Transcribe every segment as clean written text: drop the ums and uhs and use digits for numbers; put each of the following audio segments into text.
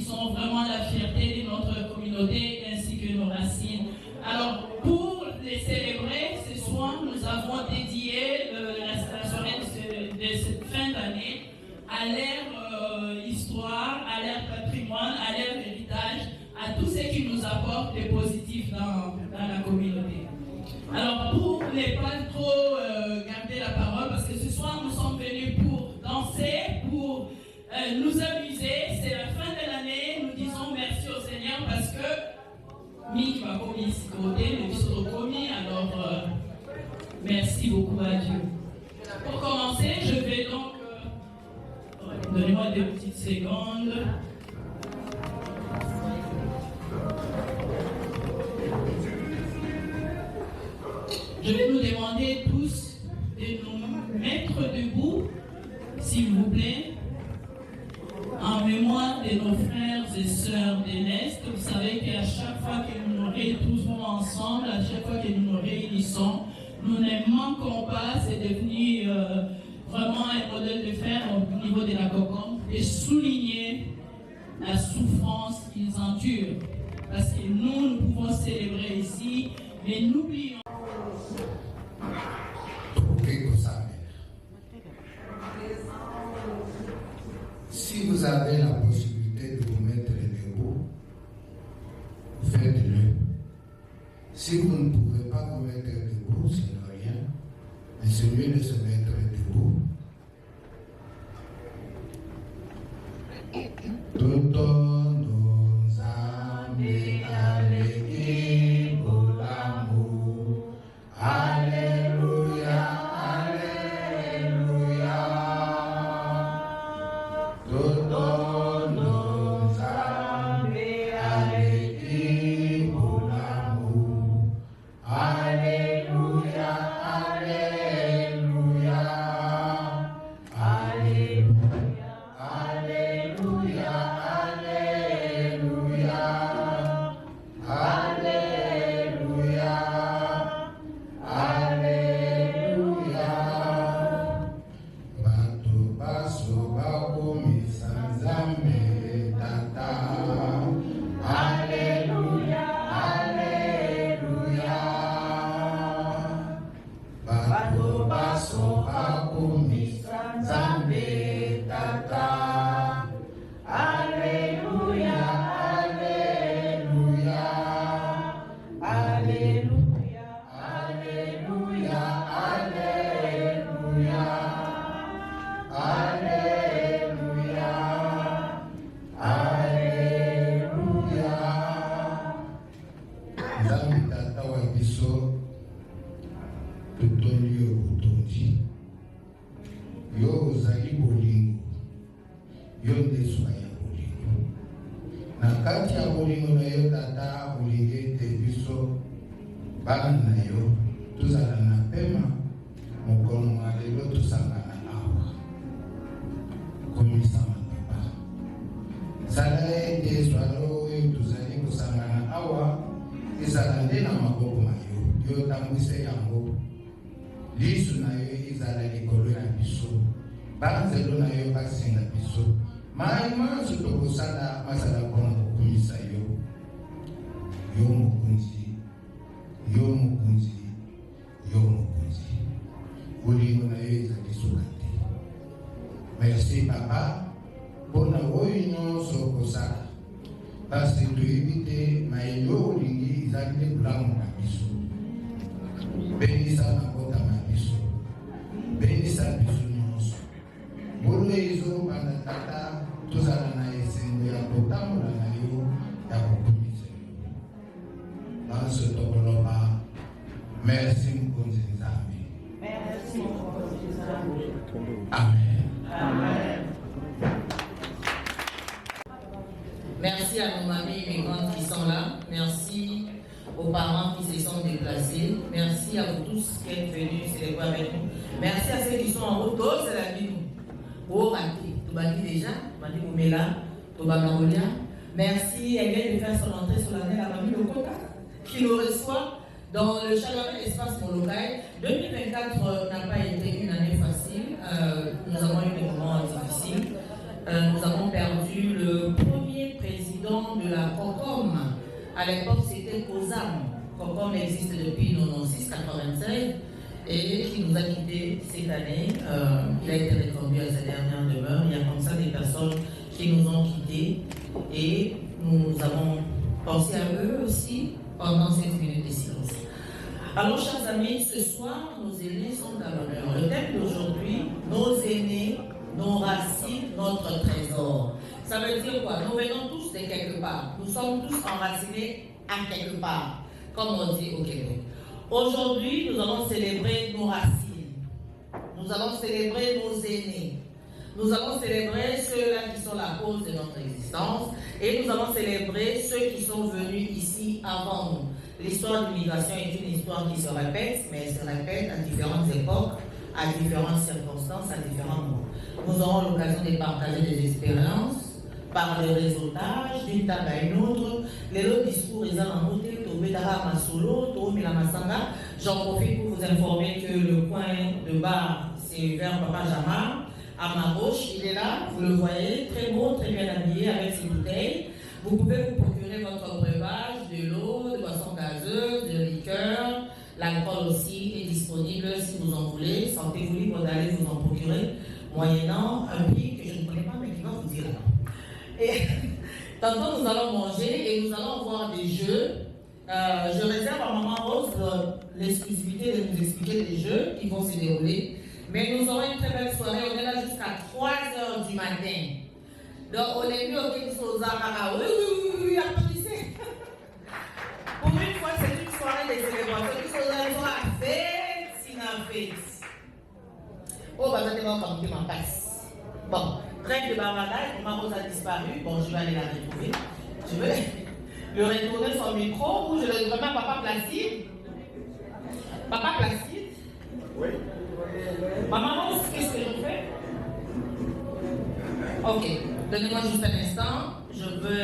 sont vraiment la fierté de notre communauté ainsi que nos racines. Alors, pour les célébrer, ce soir, nous avons dédié la soirée de cette fin d'année à leur histoire, à leur patrimoine, à leur héritage, à tout ce qui nous apporte de positif dans la communauté. Alors, pour ne pas trop garder la parole, parce que ce soir, nous sommes venus pour danser, pour nous amuser. C'est la fin de l'année. Nous disons merci au Seigneur parce que Miki va commis ici côté, le bistrot commis. Alors, merci beaucoup à Dieu. Pour commencer, je vais donc... donnez-moi 2 petites secondes. Je vais nous demander tous de nous mettre debout, s'il vous plaît, en mémoire de nos frères et sœurs de l'Est. Vous savez qu'à chaque fois que nous nous retrouvons ensemble, à chaque fois que nous nous réunissons, nous ne manquons pas, c'est devenu vraiment un modèle de fer au niveau de la COCOM, de souligner la souffrance qu'ils endurent. Parce que nous pouvons célébrer ici, mais n'oublions. Si vous avez la possibilité de vous mettre debout, faites-le. Si vous ne pouvez pas vous mettre debout, ce n'est rien, mais c'est mieux de se mettre debout. Merci papa pour la réunion sur Kosaka. Parce que tu évites maïlo lingi izakite blanc na biso. Bénissa na kota na biso. Bénissa biso nyonso. Bolo izo bana tata tozala na esengo ya kotambola na yo ya kokumisa yo. Dans ce tokoloba, merci mkonzi nzambe. Merci mkonzi nzambe. Amen. Amen. Merci à nos mamies immigrantes qui sont là. Merci aux parents qui se sont déplacés. Merci à vous tous qui êtes venus célébrer avec nous. Merci à ceux qui sont en route. C'est la vie. Au Raki, Toubaki déjà, Madi Moumela, Toubamarolia. Merci. Elle vient de faire son entrée solennelle à Mamie Lokota, qui nous reçoit dans le chaleureux espace Molokai. 2024 n'a pas été une année facile. Nous avons eu des moments difficiles. nous avons perdu le premier président de la COCOM. À l'époque, c'était COSAM. COCOM existe depuis 1996 et qui nous a quittés cette année. Il a été reconduit à sa dernière demeure. Il y a comme ça des personnes qui nous ont quittés et nous avons pensé à eux aussi pendant cette minute de silence. Alors, chers amis, ce soir, nos aînés sont à l'honneur. Le thème d'aujourd'hui, nos aînés, nos racines, notre trésor. Ça veut dire quoi? Nous venons tous de quelque part. Nous sommes tous enracinés à quelque part, comme on dit au Québec. Aujourd'hui, nous allons célébrer nos racines. Nous allons célébrer nos aînés. Nous allons célébrer ceux-là qui sont la cause de notre existence. Et nous allons célébrer ceux qui sont venus ici avant nous. L'histoire de l'immigration est une histoire qui se répète, mais elle se répète à différentes époques, à différentes circonstances, à différents moments. Nous aurons l'occasion de partager des expériences par le réseautage d'une table à une autre. Les autres discours, ils ont monté, Tobedara Masolo, Tomila Masanga. J'en profite pour vous informer que le coin de bar, c'est vers Papa Jama. À ma gauche, il est là, vous le voyez, très beau, très bien habillé avec ses bouteilles. Vous pouvez vous procurer votre breuvage, de l'eau, de boissons gazeuses, de liqueur. L'alcool aussi est disponible si vous en voulez. Sentez-vous libre d'aller vous en procurer, moyennant un prix que je ne connais pas, mais qui va vous dire là. Et tantôt, nous allons manger et nous allons voir des jeux. Je réserve à Maman Rose l'exclusivité de nous expliquer les jeux qui vont se dérouler. Mais nous aurons une très belle soirée. On est là jusqu'à 3h du matin. Donc, on est venu au Kinshasa. Oui, applaudissez. Pour une fois, c'est une soirée de célébration. Kinshasa, ils ont la fête, c'est la fête. Oh, bah, ça va comme tu m'en passes. Bon, trêve de bavardage, Maman Rose a disparu. Bon, je vais aller la retrouver. Je vais lui retourner son micro ou je le remets à Papa Placide. Papa Placide. Oui. Maman Rose, qu'est-ce que je fais? Ok, donnez-moi juste un instant. Je veux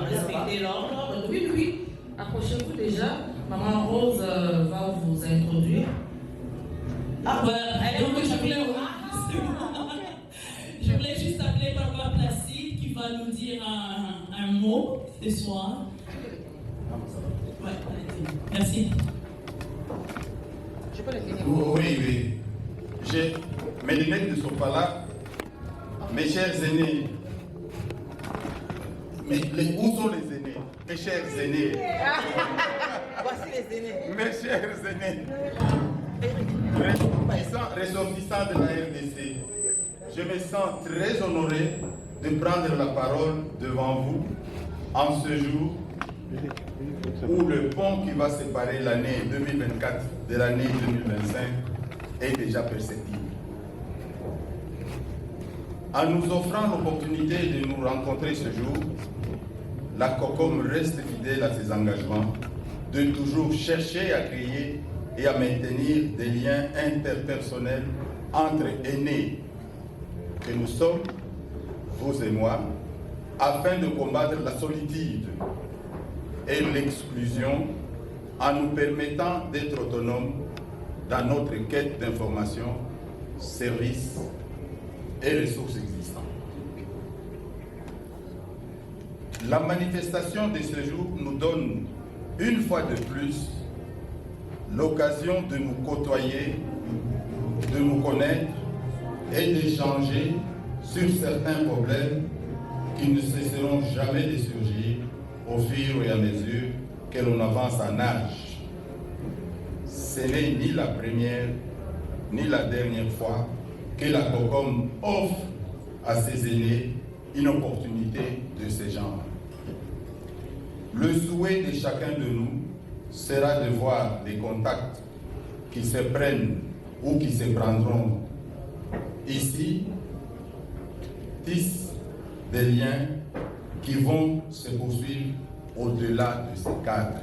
respecter l'ordre. Oui. Approchez-vous déjà. Maman Rose va vous introduire. Ah, ouais, donc je voulais juste appeler Papa Placide qui va nous dire un mot ce soir. Ouais, merci. Je peux le finir. Oui. Mes lunettes ne sont pas là. Mes chers aînés. Mais où sont les aînés? Mes chers aînés. Voici les aînés. Mes chers aînés. Ressortissants de la RDC, je me sens très honoré de prendre la parole devant vous en ce jour où le pont qui va séparer l'année 2024 de l'année 2025 est déjà perceptible. En nous offrant l'opportunité de nous rencontrer ce jour, la COCOM reste fidèle à ses engagements de toujours chercher à créer et à maintenir des liens interpersonnels entre aînés que nous sommes, vous et moi, afin de combattre la solitude et l'exclusion en nous permettant d'être autonomes dans notre quête d'informations, services et ressources existantes. La manifestation de ce jour nous donne une fois de plus l'occasion de nous côtoyer, de nous connaître et d'échanger sur certains problèmes qui ne cesseront jamais de surgir au fur et à mesure que l'on avance en âge. Ce n'est ni la première ni la dernière fois que la COCOM offre à ses aînés une opportunité de ce genre. Le souhait de chacun de nous sera de voir des contacts qui se prennent ou qui se prendront ici, tissent des liens qui vont se poursuivre au-delà de ces cadres.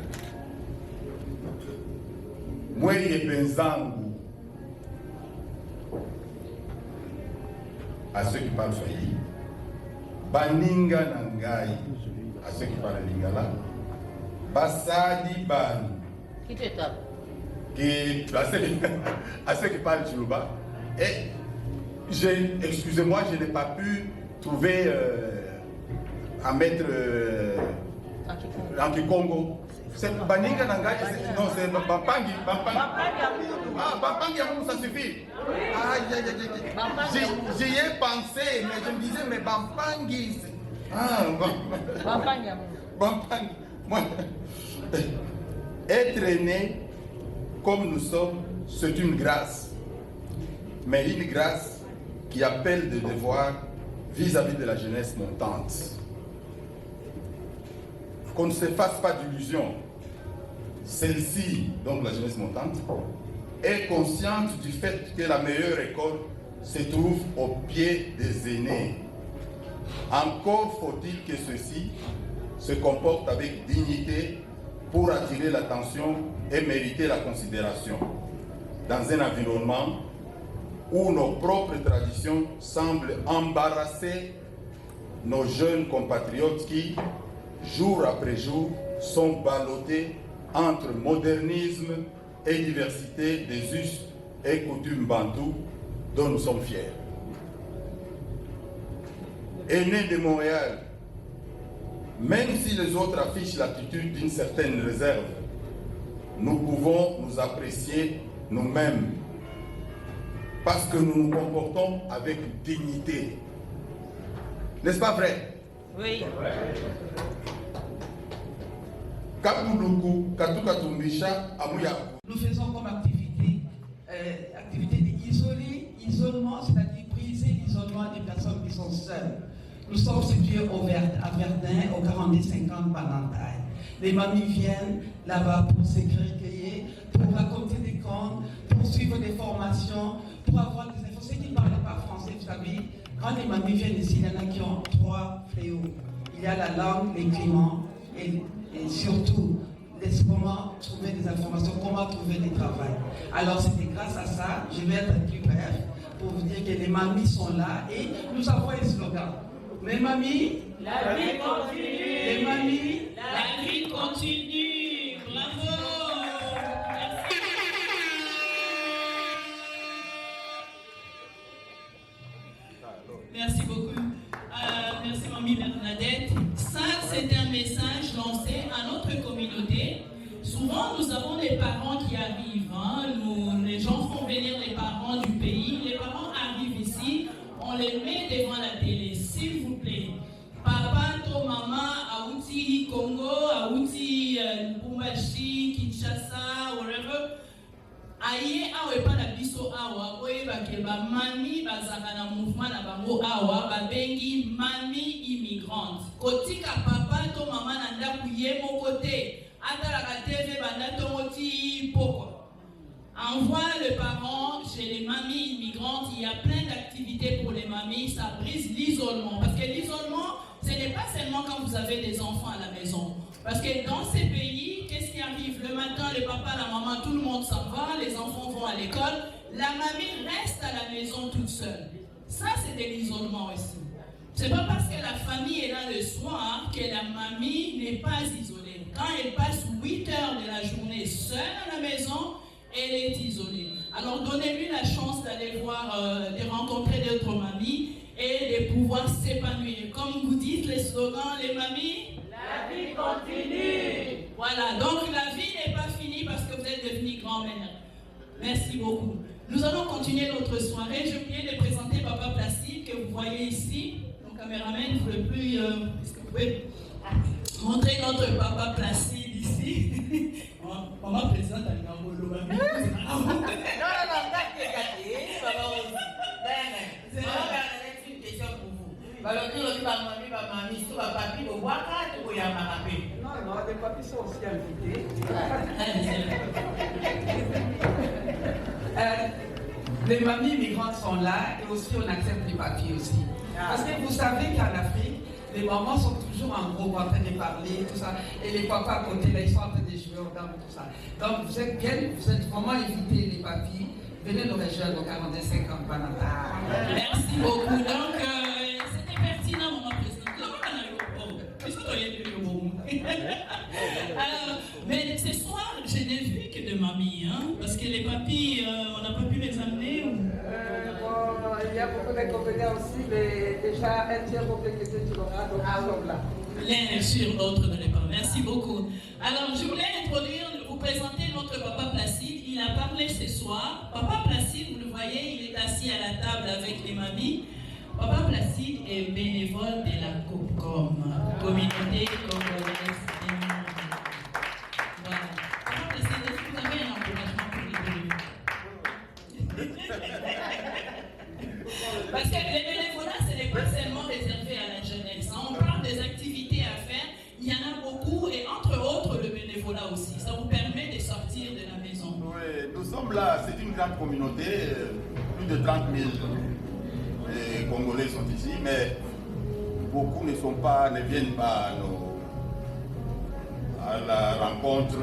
Moi et Benzangu, à ceux qui parlent Swahili, Baninga Nangai, à ceux qui parlent Lingala, Basadi Ban, Qui te tape? à ceux qui parlent Chiluba. Et excusez-moi, je n'ai pas pu trouvé à mettre en Congo. C'est Baninga Nangai, non, c'est Bampangi. Ah, Bampangi, ça suffit. J'y ai pensé, mais je me disais, mais Bampangi. Ah, Bampangi. Moi, être né comme nous sommes, c'est une grâce. Mais une grâce qui appelle des devoirs vis-à-vis de la jeunesse montante. Qu'on ne se fasse pas d'illusions. Celle-ci, donc la jeunesse montante, est consciente du fait que la meilleure école se trouve au pied des aînés. Encore faut-il que ceux-ci se comportent avec dignité pour attirer l'attention et mériter la considération dans un environnement où nos propres traditions semblent embarrasser nos jeunes compatriotes qui, jour après jour, sont ballottés entre modernisme et diversité des us et coutumes bantous dont nous sommes fiers. Aînés de Montréal, même si les autres affichent l'attitude d'une certaine réserve, nous pouvons nous apprécier nous-mêmes parce que nous nous comportons avec dignité. N'est-ce pas vrai? Oui. Nous faisons comme activité d'isolement, c'est-à-dire briser l'isolement des personnes qui sont seules. Nous sommes situés à Verdun, au 42-50 Banantaille. Les mamies viennent là-bas pour se recueillir, pour raconter des contes, pour suivre des formations, pour avoir des infos. Ceux qui ne parlent pas français, vous savez, quand les mamies viennent ici, il y en a qui ont 3 fléaux. Il y a la langue, les climats et surtout comment trouver des informations, comment trouver du travail. Alors c'était grâce à ça, je vais être plus bref, pour vous dire que les mamies sont là et nous avons un slogan. Les mamies, la vie continue. Les mamies, la vie continue. Bravo. Merci beaucoup. Merci Mamie Bernadette. Ça, c'est un message lancé à notre communauté. Souvent, nous avons des parents qui arrivent. Les gens font venir les parents du pays. Les parents arrivent ici. On les met devant la télé, s'il vous plaît. Papa, to maman, Aouti, Congo, Aouti, Lubumbashi, Kinshasa, wherever. Aye, awe pa na biso awa, oye bakeba mami bazaka na mouvement na bango awa, babengi mami immigrante. Kotika papa to maman na ndaku ye mokote, atalaka TV banda tomoti poko. Envoie le parent chez les mamies immigrantes, il y a plein d'activités pour les mamies, ça brise l'isolement. Parce que l'isolement, ce n'est pas seulement quand vous avez des enfants à la maison. Parce que dans ces pays, qu'est-ce qui arrive? Le matin, le papa, la maman, tout le monde s'en va, les enfants vont à l'école, la mamie reste à la maison toute seule. Ça, c'est de l'isolement aussi. C'est pas parce que la famille est là le soir que la mamie n'est pas isolée. Quand elle passe 8 heures de la journée seule à la maison, elle est isolée. Alors donnez-lui la chance d'aller voir, de rencontrer d'autres mamies et de pouvoir s'épanouir. Comme vous dites les slogans, les mamies, la vie continue. Voilà, donc la vie n'est pas finie parce que vous êtes devenue grand-mère. Merci beaucoup. Nous allons continuer notre soirée. Je viens de présenter Papa Placide que vous voyez ici. Mon caméraman, vous le plus, est-ce que vous pouvez montrer notre Papa Placide ici? Maman présente à l'Angolo. Non, c'est une question pour vous. Alors, nous, on va mamie, tout va papi, au waka, tout va yamarape. non, les papis sont aussi invités. Les mamies migrantes sont là et aussi on accepte les papiers aussi. Parce que vous savez qu'en Afrique, les mamans sont toujours en groupe en train de parler, tout ça. Et les papas à côté, là, ils sont en train de jouer aux dames, tout ça. Donc vous êtes vraiment invités, les papiers. Venez nous rejoindre au 45 ans Banata. Merci beaucoup. Donc, c'était pertinent, mon président. Alors, mais ce soir, je n'ai vu que de mamies, hein, parce que les papis, on n'a pas pu les amener. Il y a beaucoup d'inconvénients aussi, mais déjà, un tiers complexité, tu l'auras, donc nous sommes là. L'un est sûr, l'autre ne l'est pas. Merci beaucoup. Alors, je voulais vous présenter notre Papa Placide. Il a parlé ce soir. Papa Placide, vous le voyez, il est assis à la table avec les mamies. Papa Placide est bénévole de la COPCOM, Communauté Congolaise des Mamans. Voilà. Papa Placide, est-ce que vous avez un encouragement pour les Parce que les bénévolats, ce n'est pas seulement réservé à la jeunesse. On parle des activités à faire, il y en a beaucoup, et entre autres, le bénévolat aussi. Ça vous permet de sortir de la maison. Oui, nous sommes là, c'est une grande communauté, plus de 30 000 Congolais sont ici, mais beaucoup ne viennent pas à la rencontre.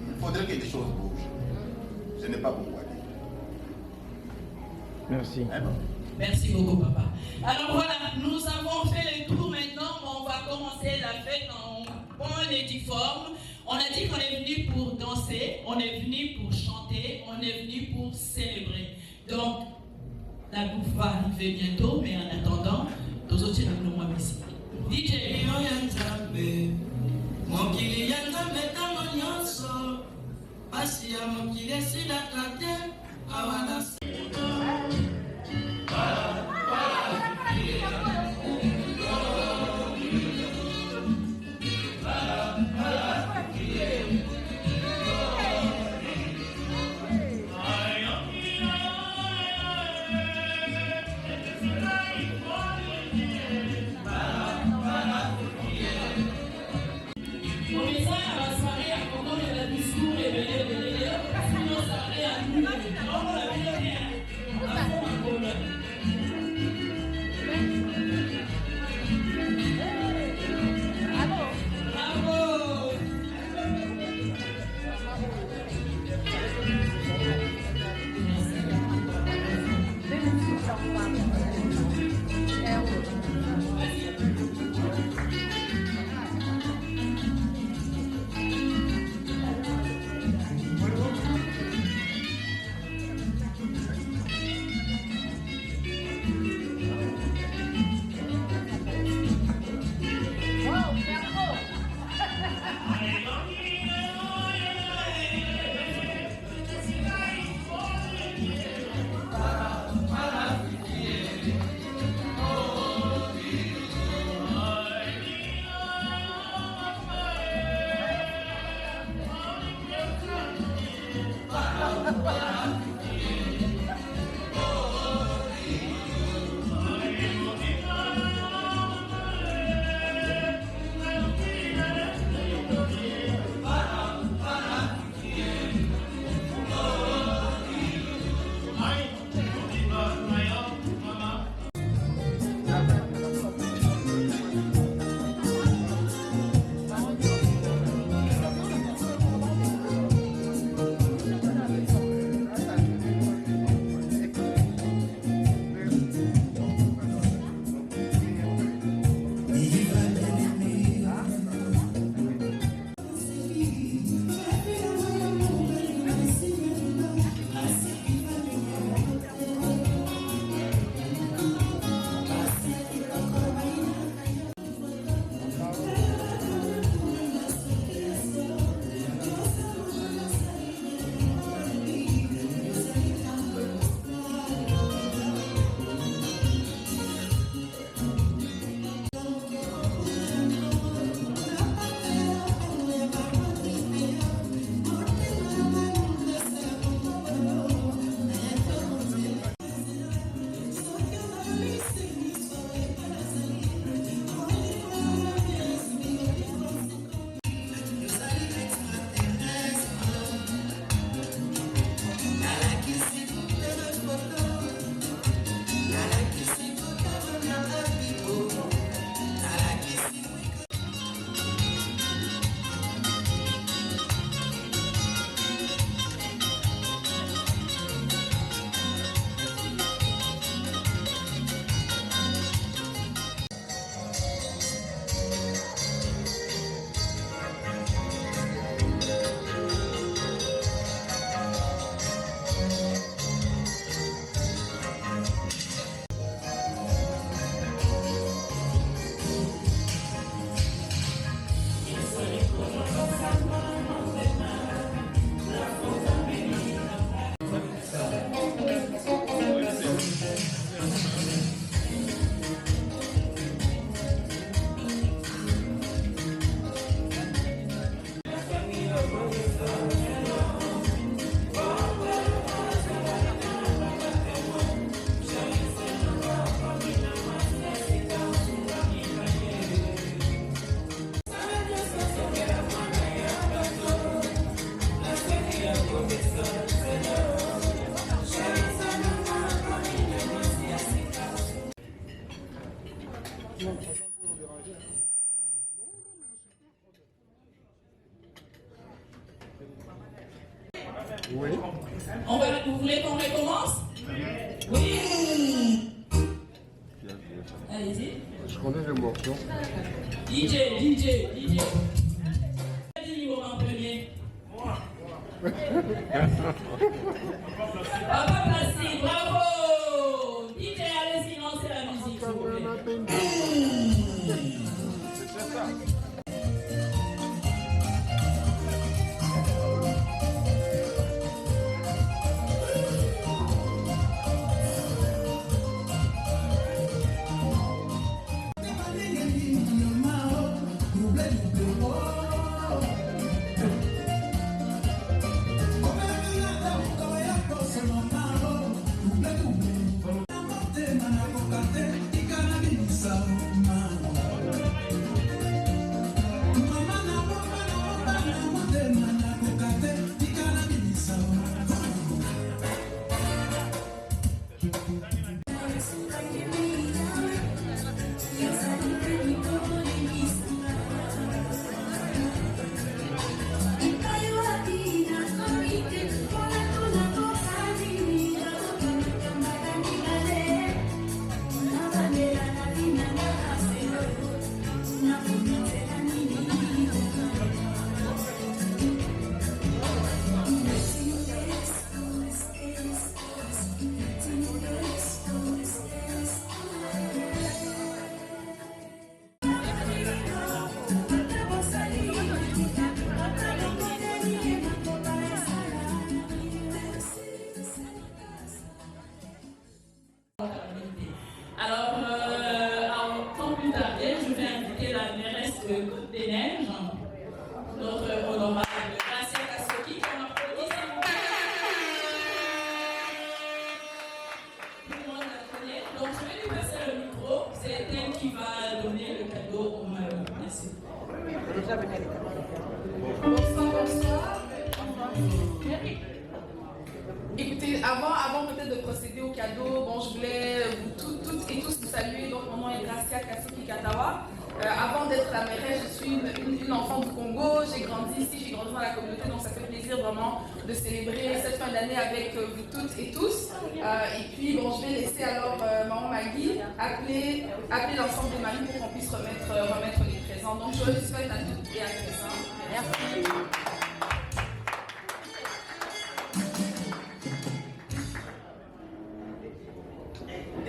Il faudrait que les choses bougent. Je n'ai pas beaucoup à dire. Merci. Merci beaucoup, papa. Alors voilà, nous avons fait le tour maintenant. On va commencer la fête en bonne et due forme. On a dit qu'on est venu pour danser, on est venu pour chanter, on est venu pour célébrer. Donc, la bouffe va arriver bientôt, mais en attendant, nous autres, nous sommes ici. DJ. Oui. Vous voulez qu'on recommence? Oui. Allez-y. Je connais le morceau. DJ. Qui a dit numéro en premier? Moi. Papa Placide, bravo. DJ, allez-y, lancez la musique, s'il vous plaît. C'est ça. Alors, sans plus tarder, je vais inviter la mairesse de Côte-des-Neiges, notre honorable Gracia Kasoki, qu'on applaudit, s'il vous plaît. Tout le monde la connaît. Donc, je vais lui passer le micro. C'est elle qui va donner le cadeau au malheureux. Merci. Bonsoir. Écoutez, avant peut-être de procéder au cadeau, bon, je voulais vous toutes et tous vous saluer. Donc, mon nom est Gracia Kasoki Katawa. Avant d'être la mairesse, je suis une enfant du Congo. J'ai grandi ici, j'ai grandi dans la communauté, donc ça fait plaisir vraiment de célébrer cette fin d'année avec vous toutes et tous. Et puis, bon, je vais laisser alors maman Maggie appeler l'ensemble des maris pour qu'on puisse remettre les présents. Donc, joyeuses fêtes à toutes et à tous. Merci.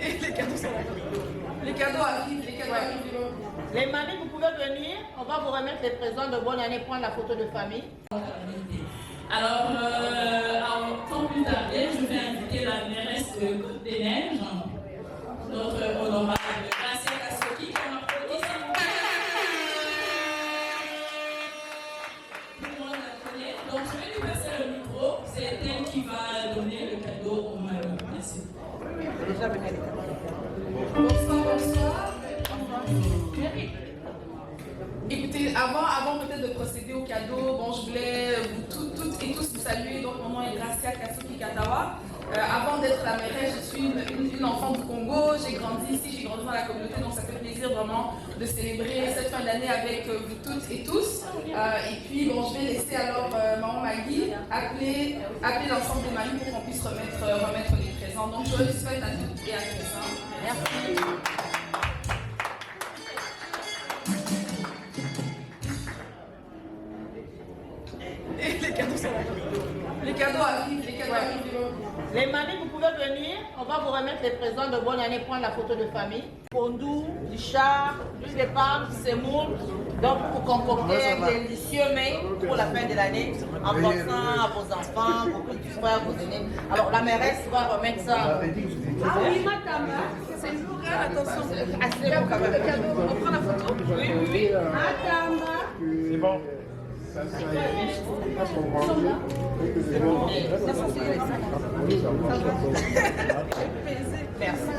Et les cadeaux sont là. Les cadeaux arrivent. Les mamies, vous pouvez venir. On va vous remettre les présents de bonne année, prendre la photo de famille. Alors, sans plus tarder, je vais inviter la mairesse de Côte-des-Neiges, notre honorable Gracia Kasoki, qu'on applaudit, s'il vous plaît. Tout le monde la connaît. Donc, je vais lui passer le micro. C'est elle qui va donner le cadeau au malheureux. Merci. Bonsoir. Écoutez, avant peut-être de procéder au cadeau, bon, je voulais vous toutes et tous vous saluer. Donc, mon nom est Gracia Kasoki Katawa. Avant d'être la mairesse, je suis une enfant du Congo. J'ai grandi ici, j'ai grandi dans la communauté, donc ça fait plaisir vraiment de célébrer cette fin d'année avec vous toutes et tous. Et puis, bon, je vais laisser alors maman Maggie appeler l'ensemble des maris pour qu'on puisse remettre les présents. Donc, joyeuses fêtes à toutes et à tous. Merci. Et les cadeaux sont là. Les cadeaux arrivent. Les mamies, vous pouvez venir. On va vous remettre les présents de bonne année, prendre la photo de famille. Pondou, du char, du départ, du semoule. Donc, pour concocter un délicieux mets pour la fin de l'année, en pensant à vos enfants, vos petits frères, vos aînés. Alors, la mairesse va remettre ça. Ah oui, madame, c'est lourd, attention. Assez bon quand même. On prend la photo? Oui. Madame. C'est bon. Ça y est. Merci.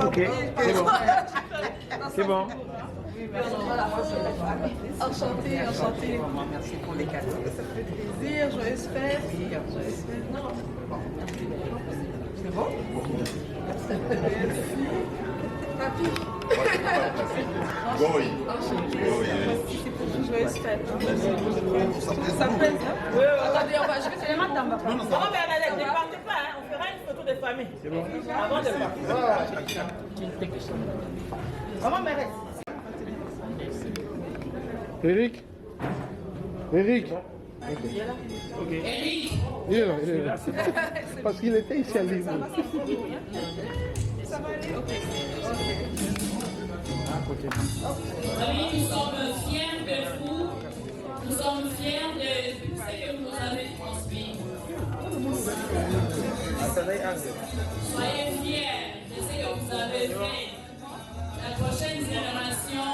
Ok, c'est bon. C'est bon. Enchanté. Merci pour les cadeaux. Ça fait plaisir, joyeuse fête. bon. Papi. Goy. Joyeuse fête. Ça me plaît, hein? Oui, attendez, je vais te les mettre dans ma part. Non, mais ne partez pas, hein. On fera une photo de famille. C'est bon. Avant de partir. Maman, mais reste. Eric. Eric. Eric. Il est là. Parce qu'il était ici à Lille. Ça va aller, ok. Amis, nous sommes fiers de vous. Nous sommes fiers de tout ce que vous nous avez transmis. Soyez fiers de ce que vous avez fait. La prochaine génération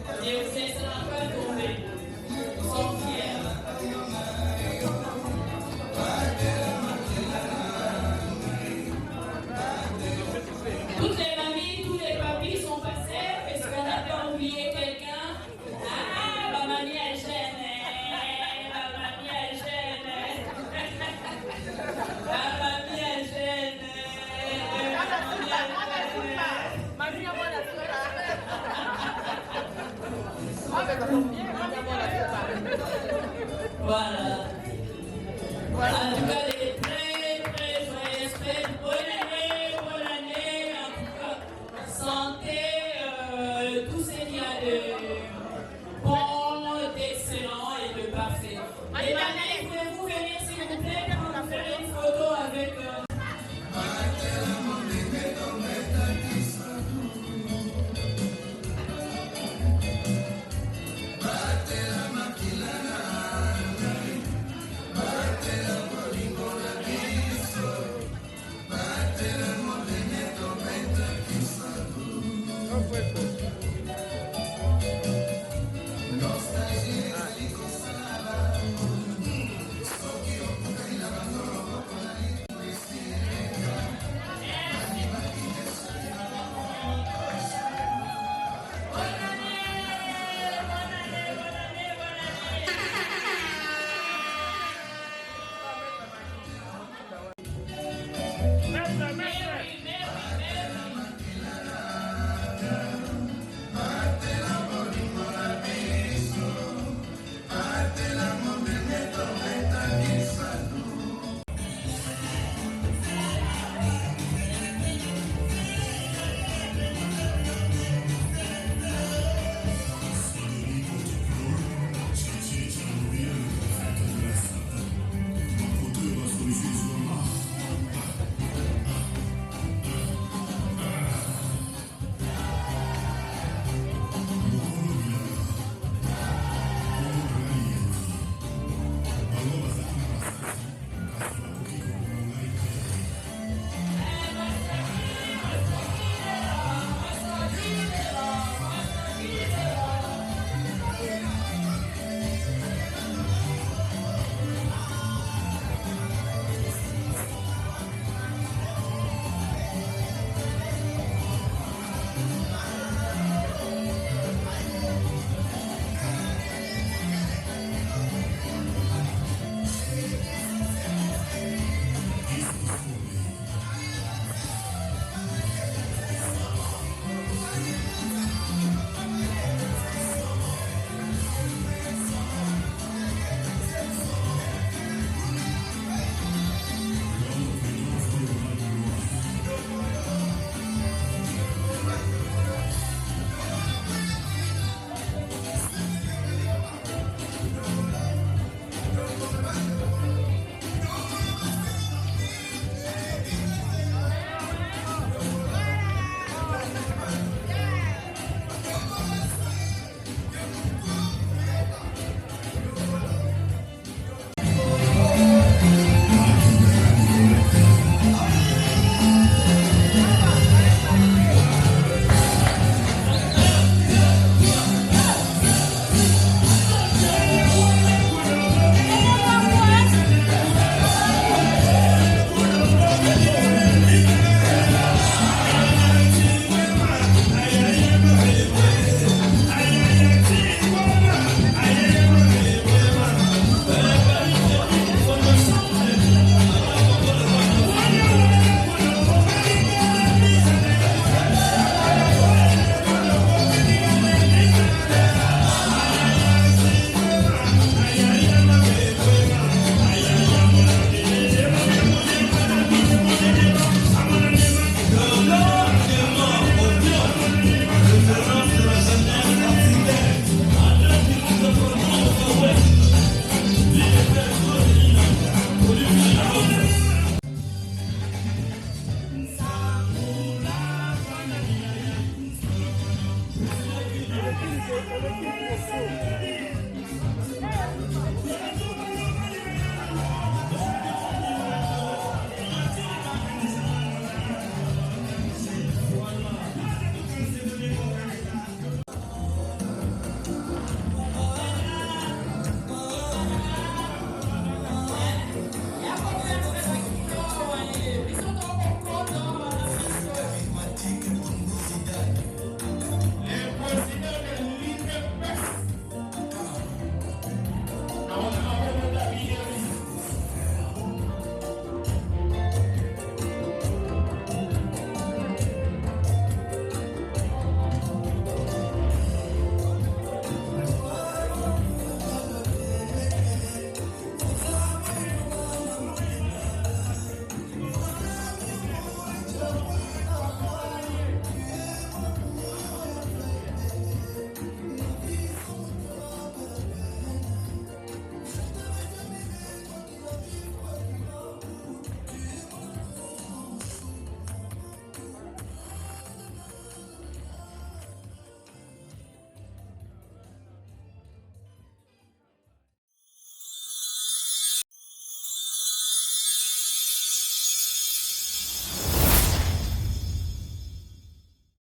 ne vous laissera pas tomber.